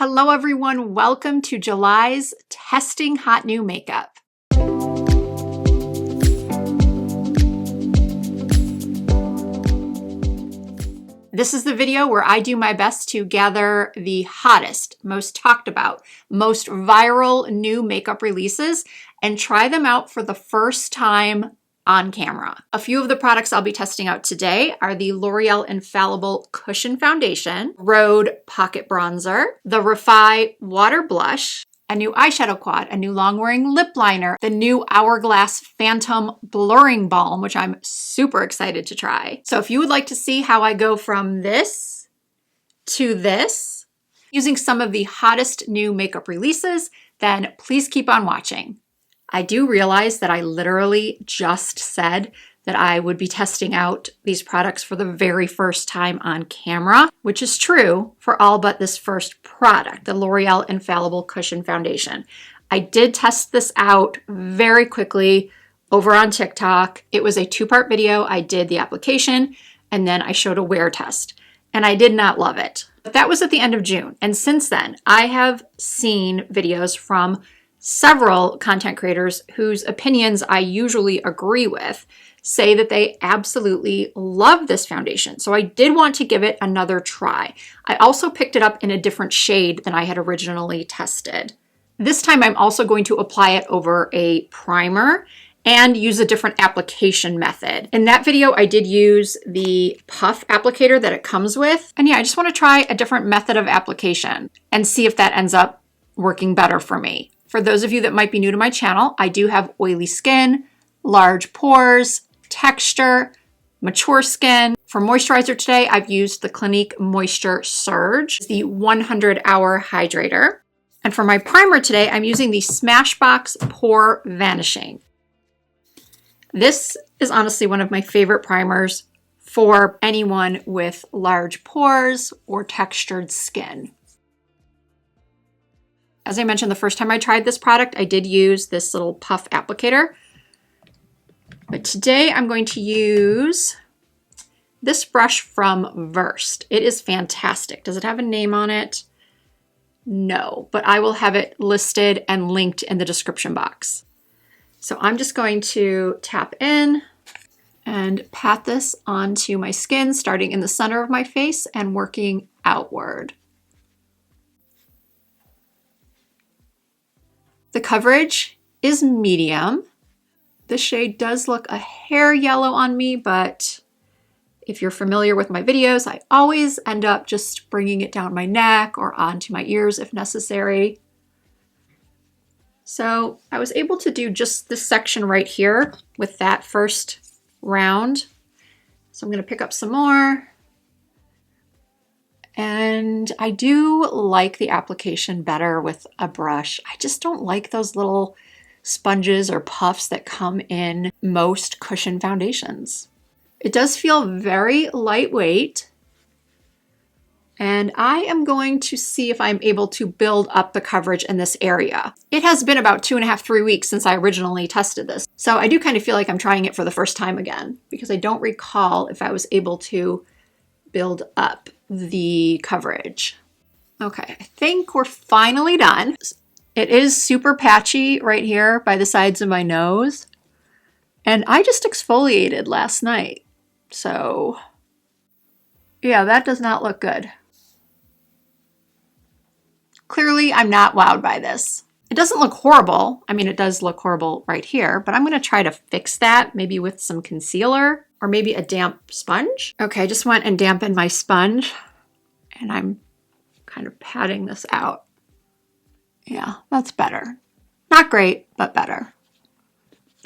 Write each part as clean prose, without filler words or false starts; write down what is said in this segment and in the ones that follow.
Hello everyone, welcome to July's Testing Hot New Makeup. This is the video where I do my best to gather the hottest, most talked about, most viral new makeup releases and try them out for the first time on camera. A few of the products I'll be testing out today are the L'Oreal Infallible Cushion Foundation, Rhode Pocket Bronzer, the Refi Water Blush, a new eyeshadow quad, a new long-wearing lip liner, the new Hourglass Phantom Blurring Balm, which I'm super excited to try. So if you would like to see how I go from this to this, using some of the hottest new makeup releases, then please keep on watching. I do realize that I literally just said that I would be testing out these products for the very first time on camera, which is true for all but this first product, the L'Oreal Infallible Cushion Foundation. I did test this out very quickly over on TikTok. It was a two-part video. I did the application and then I showed a wear test, and I did not love it. But that was at the end of June. And since then, I have seen videos from several content creators whose opinions I usually agree with say that they absolutely love this foundation. So I did want to give it another try. I also picked it up in a different shade than I had originally tested. This time I'm also going to apply it over a primer and use a different application method. In that video, I did use the puff applicator that it comes with. And yeah, I just want to try a different method of application and see if that ends up working better for me. For those of you that might be new to my channel, I do have oily skin, large pores, texture, mature skin. For moisturizer today, I've used the Clinique Moisture Surge, the 100-hour hydrator. And for my primer today, I'm using the Smashbox Pore Vanishing. This is honestly one of my favorite primers for anyone with large pores or textured skin. As I mentioned, the first time I tried this product, I did use this little puff applicator. But today I'm going to use this brush from Versed. It is fantastic. Does it have a name on it? No, but I will have it listed and linked in the description box. So I'm just going to tap in and pat this onto my skin, starting in the center of my face and working outward. The coverage is medium. The shade does look a hair yellow on me, but if you're familiar with my videos, I always end up just bringing it down my neck or onto my ears if necessary. So I was able to do just this section right here with that first round. So I'm going to pick up some more. And I do like the application better with a brush. I just don't like those little sponges or puffs that come in most cushion foundations. It does feel very lightweight. And I am going to see if I'm able to build up the coverage in this area. It has been about 2.5 to 3 weeks since I originally tested this. So I do kind of feel like I'm trying it for the first time again, because I don't recall if I was able to build up the coverage. Okay, I think we're finally done. It is super patchy right here by the sides of my nose. And I just exfoliated last night. So yeah, that does not look good. Clearly, I'm not wowed by this. It doesn't look horrible. I mean, it does look horrible right here, but I'm going to try to fix that maybe with some concealer or maybe a damp sponge. Okay, I just went and dampened my sponge and I'm kind of patting this out. Yeah, that's better. Not great, but better.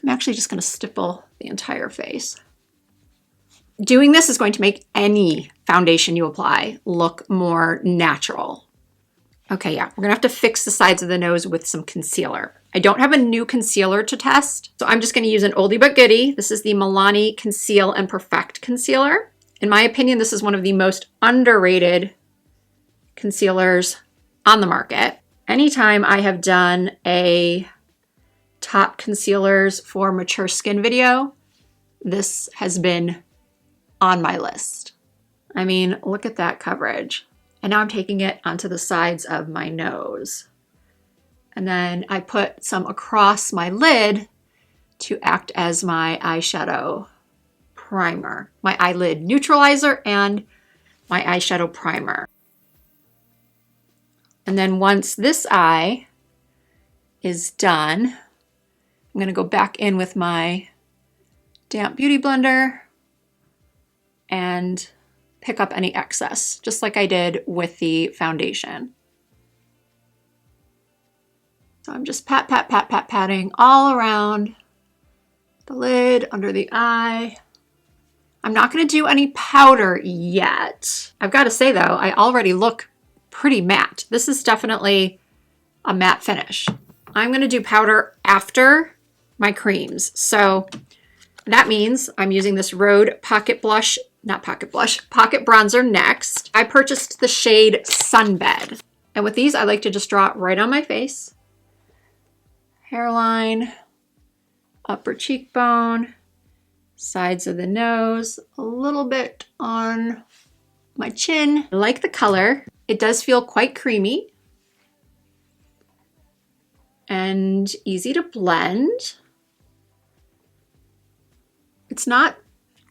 I'm actually just going to stipple the entire face. Doing this is going to make any foundation you apply look more natural. Okay, yeah, we're gonna have to fix the sides of the nose with some concealer. I don't have a new concealer to test, so I'm just gonna use an oldie but goodie. This is the Milani Conceal and Perfect Concealer. In my opinion, this is one of the most underrated concealers on the market. Anytime I have done a top concealers for mature skin video, this has been on my list. I mean, look at that coverage. And now I'm taking it onto the sides of my nose. And then I put some across my lid to act as my eyeshadow primer, my eyelid neutralizer and my eyeshadow primer. And then once this eye is done, I'm going to go back in with my damp beauty blender and pick up any excess, just like I did with the foundation. So I'm just patting all around the lid, under the eye. I'm not going to do any powder yet. I've got to say though, I already look pretty matte. This is definitely a matte finish. I'm going to do powder after my creams. So that means I'm using this Rhode Pocket Blush, Pocket Bronzer next. I purchased the shade Sunbed. And with these, I like to just draw it right on my face. Hairline, upper cheekbone, sides of the nose, a little bit on my chin. I like the color. It does feel quite creamy and easy to blend. It's not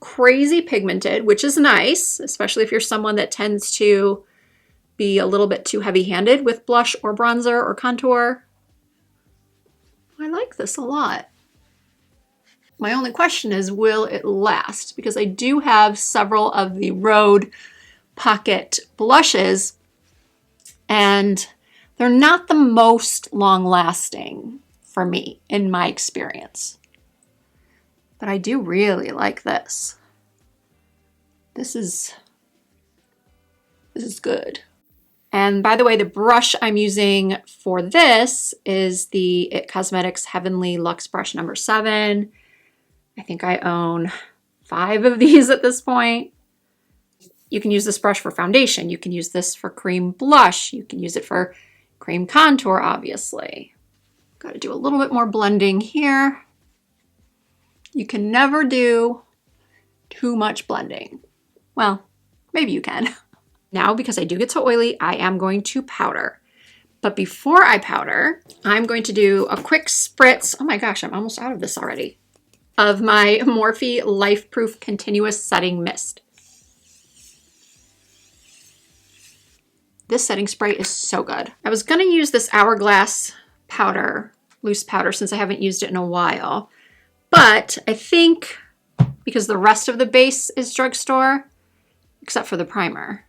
crazy pigmented, which is nice, especially if you're someone that tends to be a little bit too heavy-handed with blush or bronzer or contour. I like this a lot. My only question is, will it last? Because I do have several of the Rhode Pocket blushes, and they're not the most long-lasting for me, in my experience. But I do really like this. This is good. And by the way, the brush I'm using for this is the IT Cosmetics Heavenly Luxe Brush number 7. I think I own 5 of these at this point. You can use this brush for foundation. You can use this for cream blush. You can use it for cream contour, obviously. Got to do a little bit more blending here. You can never do too much blending. Well, maybe you can. Now, because I do get so oily, I am going to powder. But before I powder, I'm going to do a quick spritz. Oh my gosh, I'm almost out of this already. Of my Morphe Life Proof Continuous Setting Mist. This setting spray is so good. I was gonna use this Hourglass powder, loose powder, since I haven't used it in a while. But I think because the rest of the base is drugstore, except for the primer,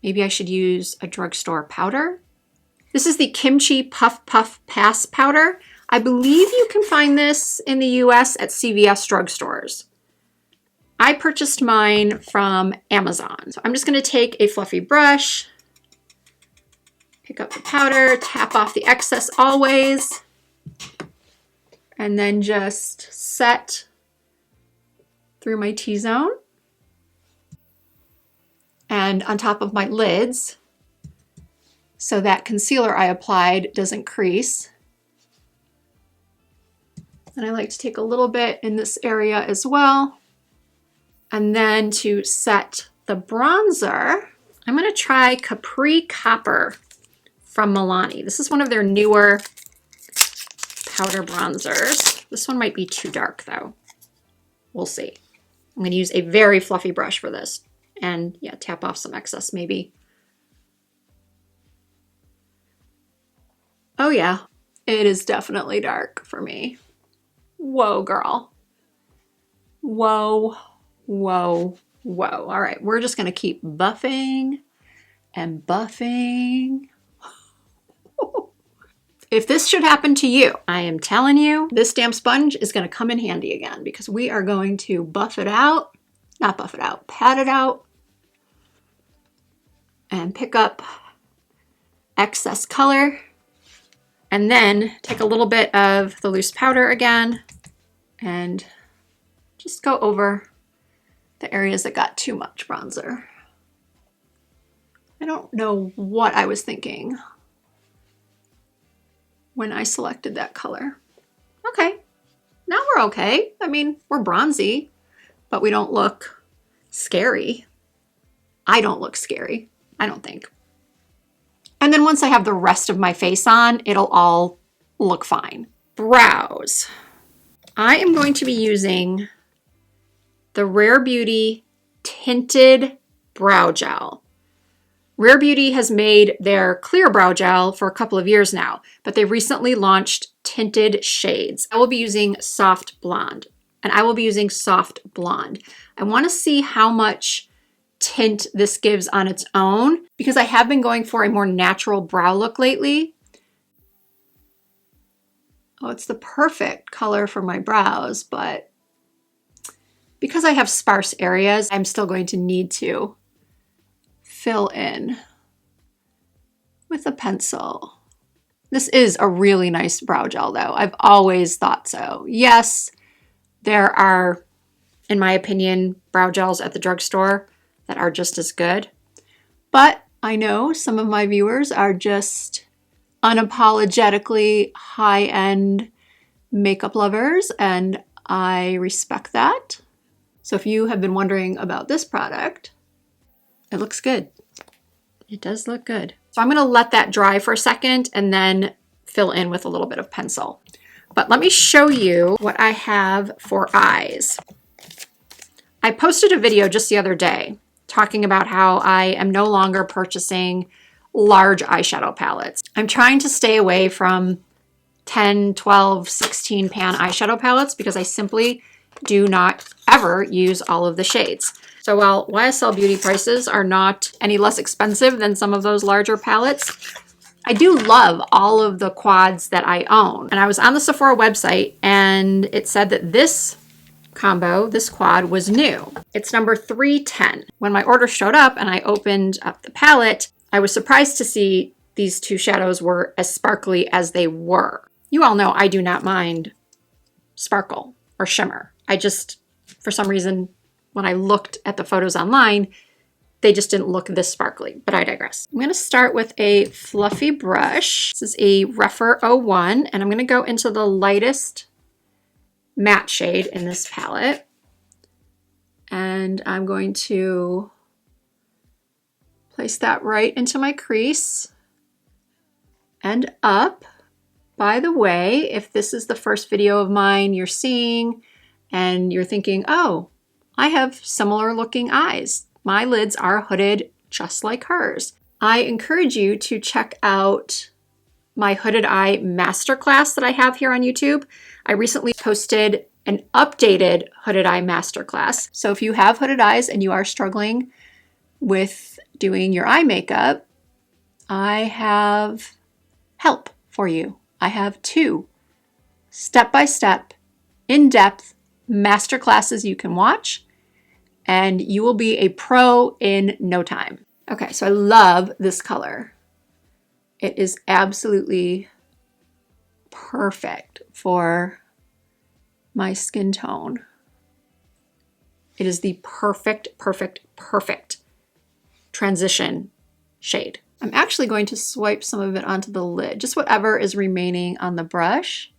maybe I should use a drugstore powder. This is the Kimchi Puff Puff Pass powder. I believe you can find this in the US at CVS drugstores. I purchased mine from Amazon. So I'm just gonna take a fluffy brush, pick up the powder, tap off the excess always, and then just set through my T-zone and on top of my lids so that concealer I applied doesn't crease. And I like to take a little bit in this area as well. And then to set the bronzer, I'm gonna try Capri Copper from Milani. This is one of their newer powder bronzers. This one might be too dark though. We'll see. I'm gonna use a very fluffy brush for this. And yeah, tap off some excess maybe. Oh yeah, it is definitely dark for me. Whoa, girl. Whoa, whoa, whoa. All right, we're just gonna keep buffing and buffing. If this should happen to you, I am telling you, this damn sponge is gonna come in handy again because we are going to buff it out, not buff it out, pat it out, and pick up excess color. And then take a little bit of the loose powder again and just go over the areas that got too much bronzer. I don't know what I was thinking when I selected that color. Okay, now we're okay. I mean, we're bronzy, but we don't look scary. I don't look scary. I don't think. And then once I have the rest of my face on, it'll all look fine. Brows. I am going to be using the Rare Beauty Tinted Brow Gel. Rare Beauty has made their clear brow gel for a couple of years now, but they recently launched tinted shades. I will be using Soft Blonde, and I will be using Soft Blonde. I want to see how much tint this gives on its own because I have been going for a more natural brow look lately. Oh, it's the perfect color for my brows, but because I have sparse areas, I'm still going to need to fill in with a pencil. This is a really nice brow gel though. I've always thought so. Yes, there are, in my opinion, brow gels at the drugstore that are just as good. But I know some of my viewers are just unapologetically high-end makeup lovers, and I respect that. So if you have been wondering about this product, it looks good. It does look good. So I'm gonna let that dry for a second and then fill in with a little bit of pencil. But let me show you what I have for eyes. I posted a video just the other day talking about how I am no longer purchasing large eyeshadow palettes. I'm trying to stay away from 10, 12, 16 pan eyeshadow palettes because I simply do not ever use all of the shades. So while YSL Beauty prices are not any less expensive than some of those larger palettes, I do love all of the quads that I own. And I was on the Sephora website and it said that this combo, this quad, was new. It's number 310. When my order showed up and I opened up the palette, I was surprised to see these two shadows were as sparkly as they were. You all know I do not mind sparkle or shimmer. I just, for some reason, when I looked at the photos online, they just didn't look this sparkly, but I digress. I'm gonna start with a fluffy brush. This is a Rephr 01, and I'm gonna go into the lightest matte shade in this palette. And I'm going to place that right into my crease and up. By the way, if this is the first video of mine you're seeing and you're thinking, oh, I have similar looking eyes. My lids are hooded just like hers. I encourage you to check out my hooded eye masterclass that I have here on YouTube. I recently posted an updated hooded eye masterclass. So if you have hooded eyes and you are struggling with doing your eye makeup, I have help for you. I have 2 step-by-step, in-depth masterclasses you can watch, and you will be a pro in no time. Okay, so I love this color. It is absolutely perfect for my skin tone. It is the perfect, perfect, perfect transition shade. I'm actually going to swipe some of it onto the lid, just whatever is remaining on the brush.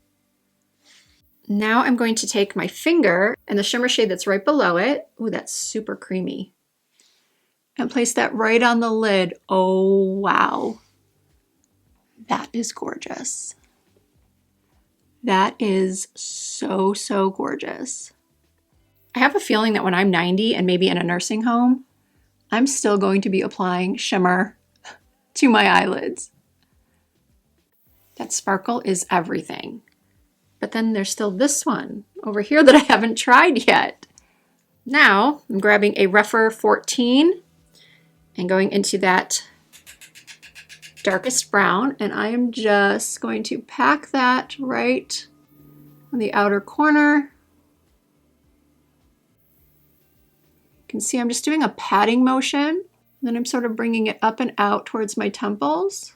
Now I'm going to take my finger and the shimmer shade that's right below it. Ooh, that's super creamy. And place that right on the lid. Oh, wow. That is gorgeous. That is so, so gorgeous. I have a feeling that when I'm 90 and maybe in a nursing home, I'm still going to be applying shimmer to my eyelids. That sparkle is everything. But then there's still this one over here that I haven't tried yet. Now I'm grabbing a Rephr 14 and going into that darkest brown, and I am just going to pack that right on the outer corner. You can see I'm just doing a patting motion, and then I'm sort of bringing it up and out towards my temples.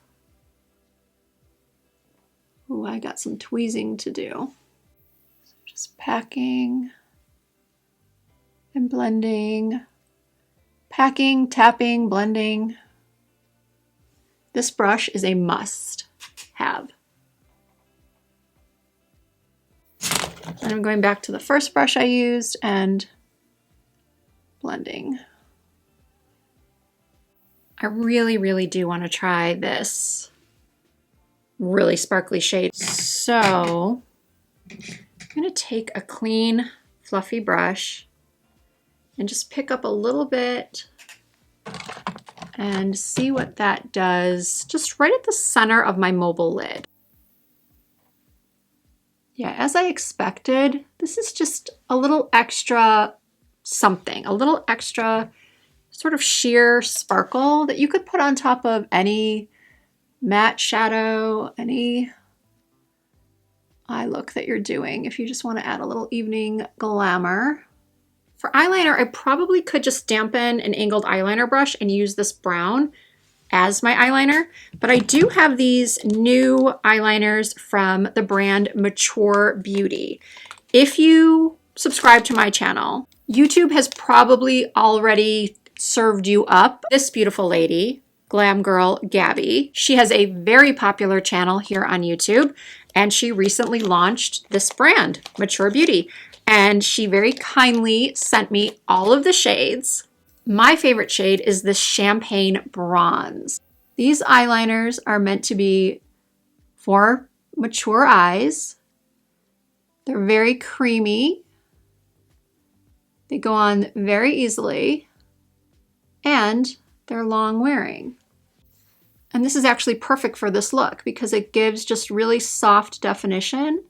Ooh, I got some tweezing to do. So just packing and blending. Packing, tapping, blending. This brush is a must have. And I'm going back to the first brush I used and blending. I really, really do want to try this really sparkly shade. So I'm going to take a clean, fluffy brush and just pick up a little bit and see what that does just right at the center of my mobile lid. Yeah, as I expected, this is just a little extra something, a little extra sort of sheer sparkle that you could put on top of any matte shadow, any eye look that you're doing if you just want to add a little evening glamour. For eyeliner, I probably could just dampen an angled eyeliner brush and use this brown as my eyeliner, but I do have these new eyeliners from the brand Mature Beauty. If you subscribe to my channel, YouTube has probably already served you up this beautiful lady, Glam Girl Gabby. She has a very popular channel here on YouTube, and she recently launched this brand, Mature Beauty, and she very kindly sent me all of the shades. My favorite shade is this Champagne Bronze. These eyeliners are meant to be for mature eyes. They're very creamy. They go on very easily, and they're long wearing. And this is actually perfect for this look because it gives just really soft definition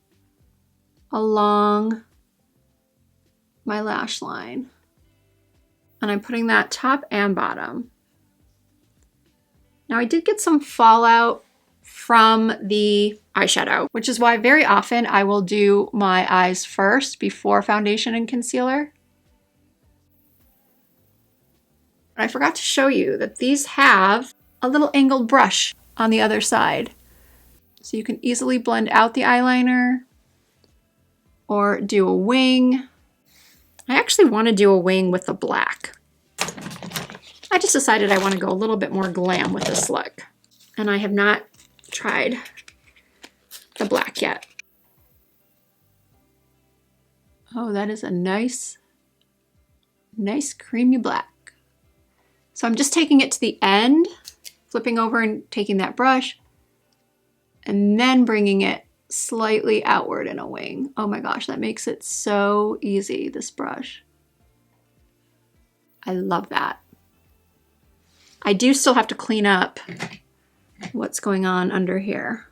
along my lash line. And I'm putting that top and bottom. Now I did get some fallout from the eyeshadow, which is why very often I will do my eyes first before foundation and concealer. I forgot to show you that these have a little angled brush on the other side. So you can easily blend out the eyeliner or do a wing. I actually want to do a wing with the black. I just decided I want to go a little bit more glam with this look. And I have not tried the black yet. Oh, that is a nice creamy black. So I'm just taking it to the end, flipping over and taking that brush, and then bringing it slightly outward in a wing. Oh my gosh, that makes it so easy, this brush. I love that. I do still have to clean up what's going on under here.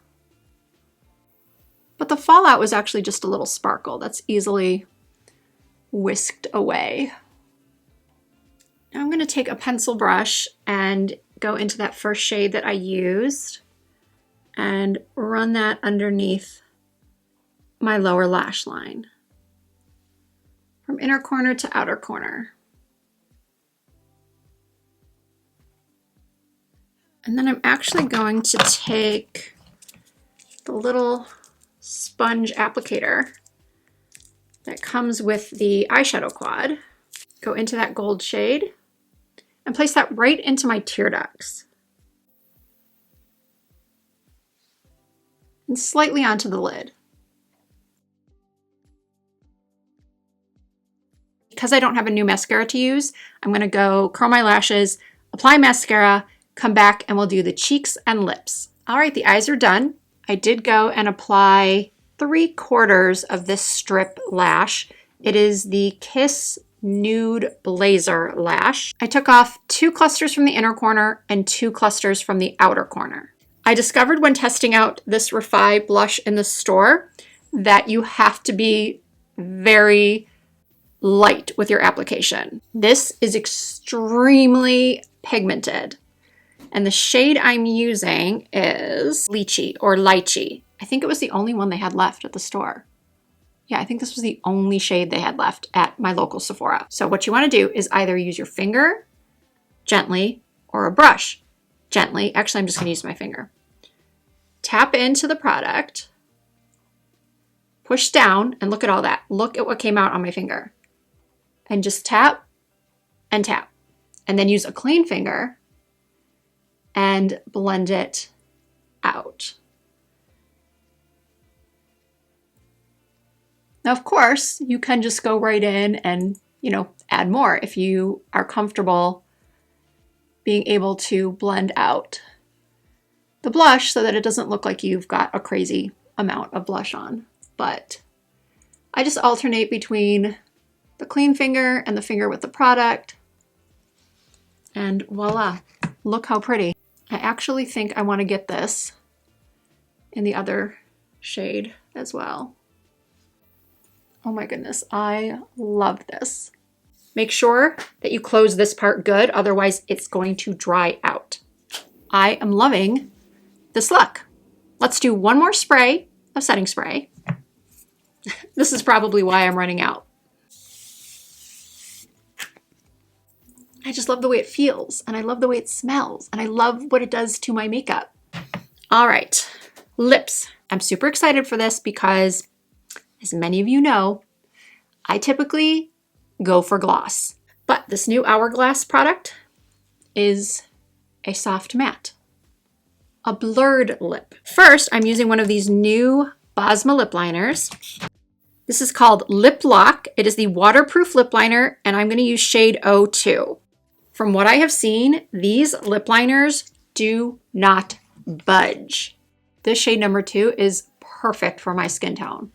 But the fallout was actually just a little sparkle that's easily whisked away. Now I'm going to take a pencil brush and go into that first shade that I used and run that underneath my lower lash line from inner corner to outer corner. And then I'm actually going to take the little sponge applicator that comes with the eyeshadow quad, go into that gold shade, and place that right into my tear ducts. And slightly onto the lid. Because I don't have a new mascara to use, I'm going to go curl my lashes, apply mascara, come back, and we'll do the cheeks and lips. All right, the eyes are done. I did go and apply 3/4 of this strip lash. It is the Kiss Nude Blazer lash. I took off 2 clusters from the inner corner and 2 clusters from the outer corner. I discovered when testing out this Refi blush in the store that you have to be very light with your application. This is extremely pigmented. And the shade I'm using is Lychee or Lychee. I think it was the only one they had left at the store. Yeah, I think this was the only shade they had left at my local Sephora. So what you want to do is either use your finger gently or a brush gently. Actually, I'm just going to use my finger. Tap into the product, push down, and look at all that. Look at what came out on my finger. And just tap and tap. And then use a clean finger and blend it out. Now, of course, you can just go right in and, add more if you are comfortable being able to blend out the blush so that it doesn't look like you've got a crazy amount of blush on. But I just alternate between the clean finger and the finger with the product. And voila, look how pretty. I actually think I want to get this in the other shade as well. Oh my goodness, I love this. Make sure that you close this part good, otherwise it's going to dry out. I am loving this look. Let's do one more spray of setting spray. This is probably why I'm running out. I just love the way it feels, and I love the way it smells, and I love what it does to my makeup. All right, lips. I'm super excited for this because, as many of you know, I typically go for gloss. But this new Hourglass product is a soft matte, a blurred lip. First, I'm using one of these new Bosma lip liners. This is called Lip Lock. It is the waterproof lip liner, and I'm going to use shade 02. From what I have seen, these lip liners do not budge. This shade number 2 is perfect for my skin tone.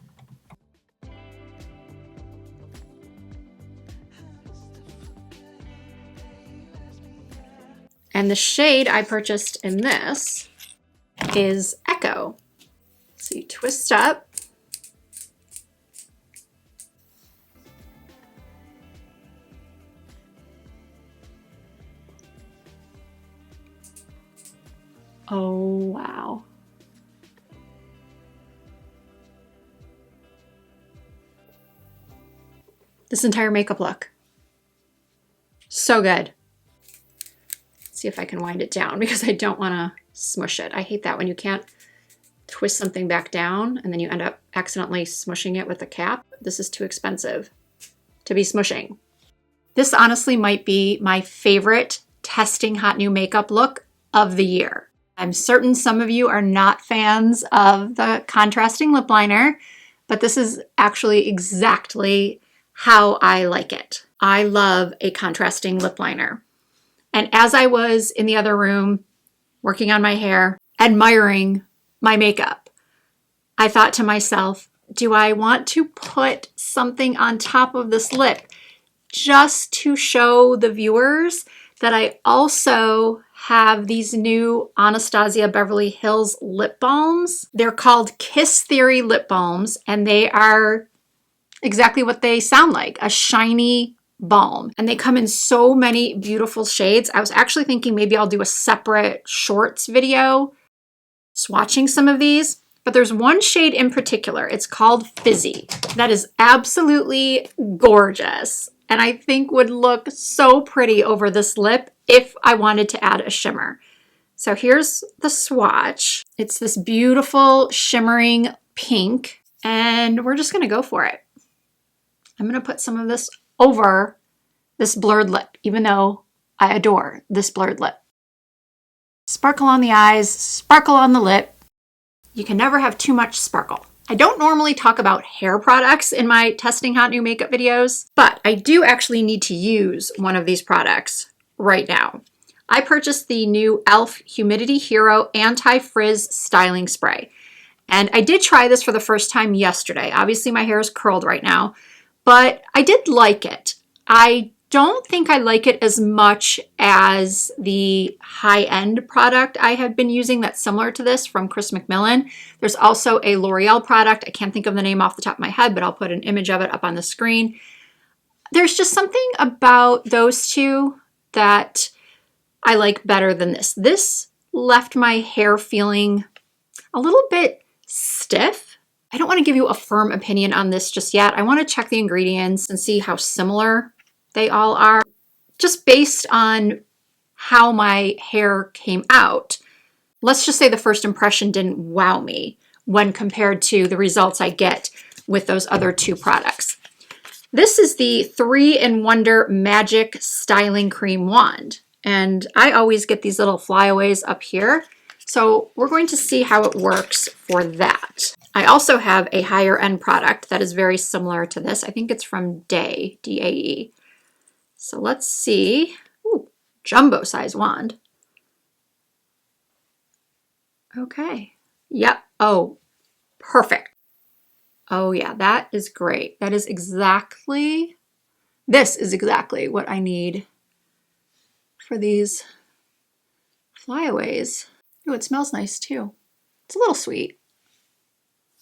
And the shade I purchased in this is Echo. So you twist up. Oh, wow. This entire makeup look. So good. Let's see if I can wind it down because I don't want to smush it. I hate that when you can't twist something back down and then you end up accidentally smushing it with a cap. This is too expensive to be smushing. This honestly might be my favorite testing hot new makeup look of the year. I'm certain some of you are not fans of the contrasting lip liner, but this is actually exactly how I like it. I love a contrasting lip liner. And as I was in the other room working on my hair, admiring my makeup, I thought to myself, do I want to put something on top of this lip just to show the viewers that I also have these new Anastasia Beverly Hills lip balms. They're called Kiss Theory lip balms, and they are exactly what they sound like, a shiny balm. And they come in so many beautiful shades. I was actually thinking maybe I'll do a separate shorts video swatching some of these, but there's one shade in particular. It's called Fizzy. That is absolutely gorgeous, and I think would look so pretty over this lip if I wanted to add a shimmer. So here's the swatch. It's this beautiful shimmering pink, and we're just gonna go for it. I'm gonna put some of this over this blurred lip, even though I adore this blurred lip. Sparkle on the eyes, sparkle on the lip. You can never have too much sparkle. I don't normally talk about hair products in my testing hot new makeup videos, but I do actually need to use one of these products right now. I purchased the new e.l.f. Humidity Hero Anti-Frizz Styling Spray. And I did try this for the first time yesterday. Obviously my hair is curled right now, but I did like it. I don't think I like it as much as the high-end product I have been using that's similar to this from Chris McMillan. There's also a L'Oreal product. I can't think of the name off the top of my head, but I'll put an image of it up on the screen. There's just something about those two that I like better than this. This left my hair feeling a little bit stiff. I don't want to give you a firm opinion on this just yet. I want to check the ingredients and see how similar they all are. Just based on how my hair came out, let's just say the first impression didn't wow me when compared to the results I get with those other two products. This is the 3-in-Wonder Magic Styling Cream Wand, and I always get these little flyaways up here, so we're going to see how it works for that. I also have a higher end product that is very similar to this. I think it's from Day, D-A-E. So let's see. Ooh, jumbo size wand. Okay. Yep. Oh, perfect. Oh yeah, that is great. That is exactly, this is exactly what I need for these flyaways. Oh, it smells nice too. It's a little sweet.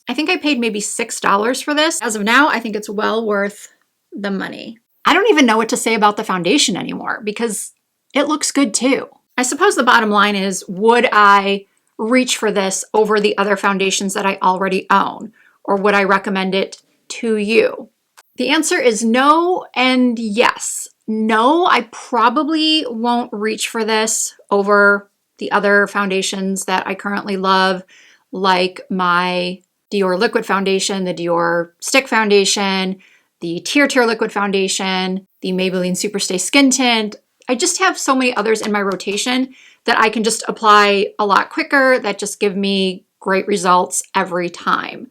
I think I paid maybe $6 for this. As of now, I think it's well worth the money. I don't even know what to say about the foundation anymore because it looks good too. I suppose the bottom line is, would I reach for this over the other foundations that I already own? Or would I recommend it to you? The answer is no and yes. No, I probably won't reach for this over the other foundations that I currently love, like my Dior Liquid Foundation, the Dior Stick Foundation, the Tear Liquid Foundation, the Maybelline Superstay Skin Tint. I just have so many others in my rotation that I can just apply a lot quicker, that just give me great results every time.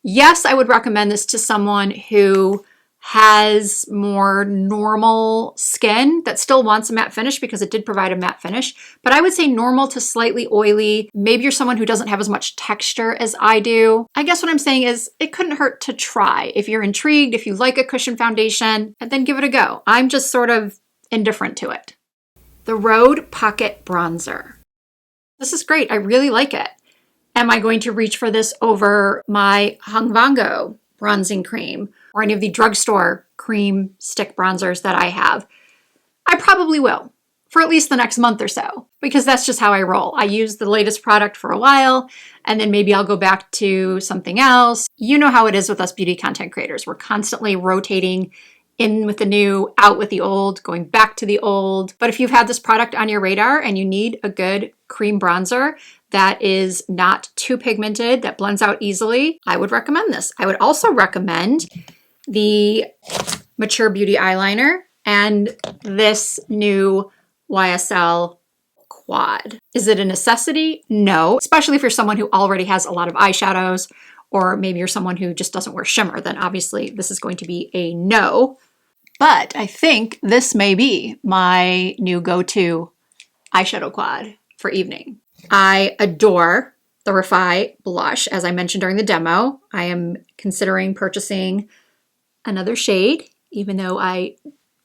Yes, I would recommend this to someone who has more normal skin that still wants a matte finish, because it did provide a matte finish, but I would say normal to slightly oily. Maybe you're someone who doesn't have as much texture as I do. I guess what I'm saying is it couldn't hurt to try. If you're intrigued, if you like a cushion foundation, then give it a go. I'm just sort of indifferent to it. The Rhode Pocket Bronzer. This is great. I really like it. Am I going to reach for this over my Hung Vango bronzing cream or any of the drugstore cream stick bronzers that I have? I probably will for at least the next month or so, because that's just how I roll. I use the latest product for a while, and then maybe I'll go back to something else. You know how it is with us beauty content creators. We're constantly rotating in with the new, out with the old, going back to the old. But if you've had this product on your radar and you need a good cream bronzer that is not too pigmented, that blends out easily, I would recommend this. I would also recommend the Mature Beauty eyeliner and this new YSL quad. Is it a necessity? No, especially if you're someone who already has a lot of eyeshadows, or maybe you're someone who just doesn't wear shimmer, then obviously this is going to be a no. But I think this may be my new go-to eyeshadow quad for evening. I adore the Refi blush. As I mentioned during the demo, I am considering purchasing another shade, even though I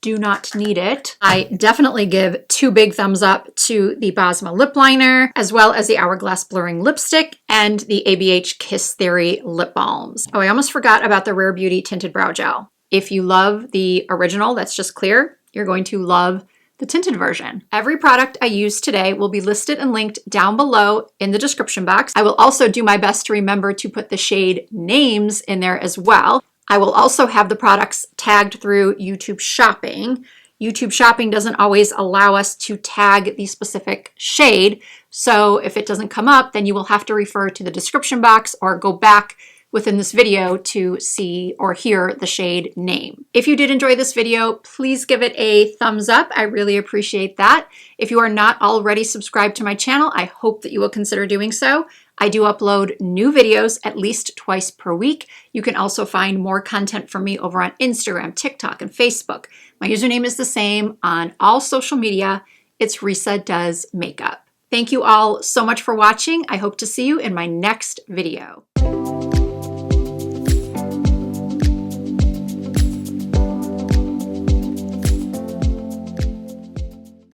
do not need it. I definitely give 2 big thumbs up to the Bosma lip liner, as well as the Hourglass blurring lipstick and the ABH Kiss Theory lip balms. Oh, I almost forgot about the Rare Beauty tinted brow gel. If you love the original that's just clear, you're going to love the tinted version. Every product I use today will be listed and linked down below in the description box. I will also do my best to remember to put the shade names in there as well. I will also have the products tagged through YouTube Shopping. YouTube Shopping doesn't always allow us to tag the specific shade, so if it doesn't come up, then you will have to refer to the description box or go back within this video to see or hear the shade name. If you did enjoy this video, please give it a thumbs up. I really appreciate that. If you are not already subscribed to my channel, I hope that you will consider doing so. I do upload new videos at least twice per week. You can also find more content from me over on Instagram, TikTok, and Facebook. My username is the same on all social media. It's Risa Does Makeup. Thank you all so much for watching. I hope to see you in my next video.